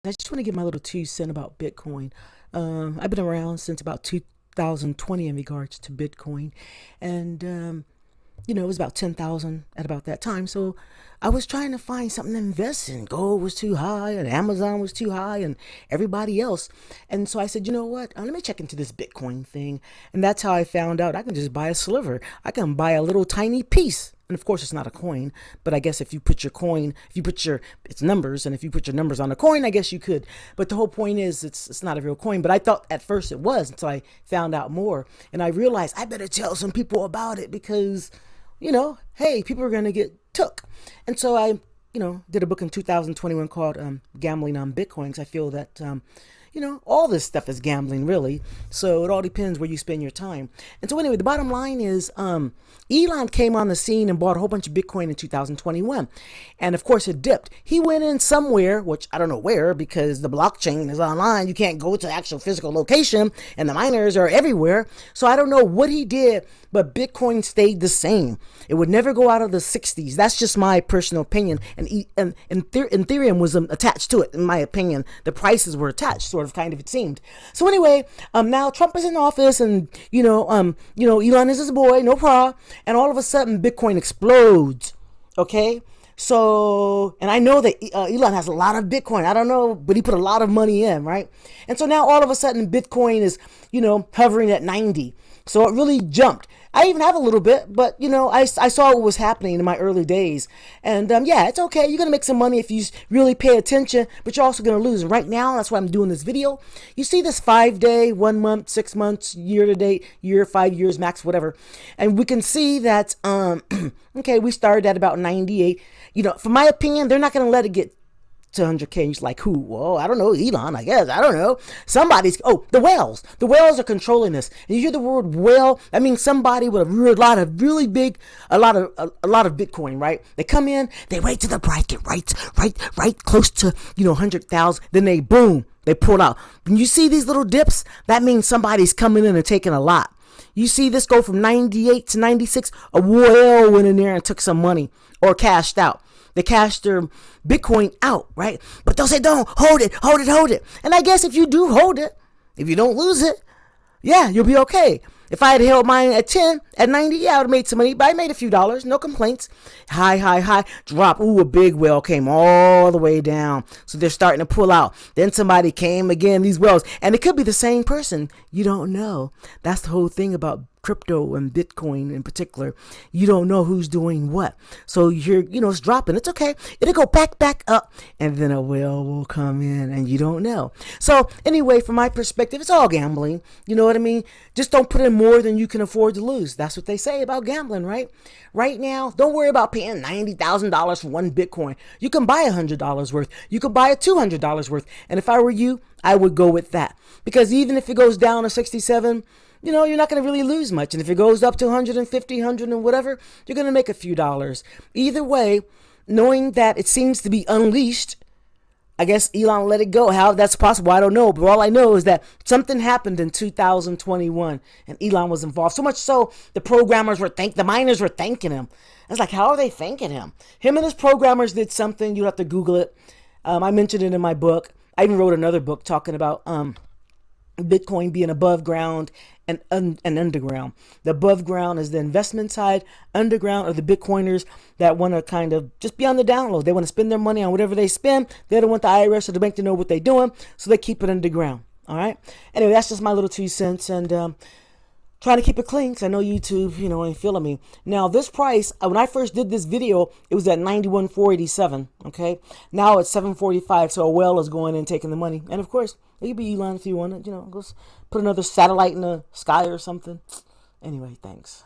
I just want to give my little 2 cents about Bitcoin. I've been around since about 2020 in regards to Bitcoin, and it was about 10,000 at about that time. So I was trying to find something to invest in. Gold was too high, and Amazon was too high, and everybody else. And so I said, you know what? Let me check into this Bitcoin thing, and that's how I found out I can just buy a sliver. I can buy a little tiny piece. And of course, it's not a coin, but I guess if you put your coin, if you put your it's numbers, and if you put your numbers on a coin, I guess you could. But the whole point is, it's not a real coin. But I thought at first it was until I found out more, and I realized I better tell some people about it because, hey, people are gonna get took. And so I, did a book in 2021 called "Gambling on Bitcoin" because I feel that. All this stuff is gambling, really. So it all depends where you spend your time. And so anyway, the bottom line is, Elon came on the scene and bought a whole bunch of Bitcoin in 2021, and of course it dipped. He went in somewhere, which I don't know where, because the blockchain is online. You can't go to the actual physical location, and the miners are everywhere. So I don't know what he did, but Bitcoin stayed the same. It would never go out of the 60s. That's just my personal opinion. And Ethereum was attached to it, in my opinion. The prices were attached, sort of, kind of, it seemed. So anyway, now Trump is in office, and Elon is his boy, no problem. And all of a sudden, Bitcoin explodes. Okay. So, and I know that Elon has a lot of Bitcoin. I don't know, but he put a lot of money in, right? And so now all of a sudden, Bitcoin is, hovering at 90. So it really jumped. I even have a little bit, but I saw what was happening in my early days. And yeah, it's okay. You're going to make some money if you really pay attention, but you're also going to lose. And right now, that's why I'm doing this video. You see this 5-day, 1 month, 6 months, year to date, year, 5 years max, whatever. And we can see that, okay, we started at about 98. For my opinion, they're not going to let it get to 100K. And you're like, who? Well, I don't know. Elon, I guess. I don't know. The whales. The whales are controlling this. And you hear the word whale, that means somebody with a lot of Bitcoin, right? They come in, they wait till the price get right close to, 100,000. Then they, boom, they pull out. When you see these little dips, that means somebody's coming in and taking a lot. You see this go from 98 to 96. A whale went in there and took some money or cashed out. They cash their Bitcoin out, right? But they'll say, don't hold it, hold it, hold it. And I guess if you do hold it, if you don't lose it, yeah, you'll be okay. If I had held mine at 10, at 90, yeah, I would have made some money, but I made a few dollars, no complaints. High, drop. Ooh, a big whale came all the way down. So they're starting to pull out. Then somebody came again, these whales. And it could be the same person. You don't know. That's the whole thing about crypto and Bitcoin in particular. You don't know who's doing what. So it's dropping. It's okay. It'll go back up, and then a whale will come in, and you don't know. So anyway, from my perspective, it's all gambling. You know what I mean? Just don't put in more than you can afford to lose. That's what they say about gambling, right? Right now, don't worry about paying $90,000 for one Bitcoin. You can buy $100 worth. You can buy a $200 worth. And if I were you, I would go with that. Because even if it goes down to 67, you're not going to really lose much. And if it goes up to 150, 100 and whatever, you're going to make a few dollars. Either way, knowing that it seems to be unleashed, I guess Elon let it go. How that's possible, I don't know. But all I know is that something happened in 2021 and Elon was involved. So much so, the miners were thanking him. I was like, how are they thanking him? Him and his programmers did something. You have to Google it. I mentioned it in my book. I even wrote another book talking about Bitcoin being above ground and underground. The above ground is the investment side. Underground are the Bitcoiners that want to kind of just be on the download. They want to spend their money on whatever they spend. They don't want the IRS or the bank to know what they're doing, so they keep it underground. All right. Anyway, that's just my little 2 cents, and trying to keep it clean because I know YouTube, ain't feeling me. Now, this price, when I first did this video, it was at 91,487. Okay. Now it's 745. So a whale is going in taking the money. And of course, it could be Elon if you want it. Go put another satellite in the sky or something. Anyway, thanks.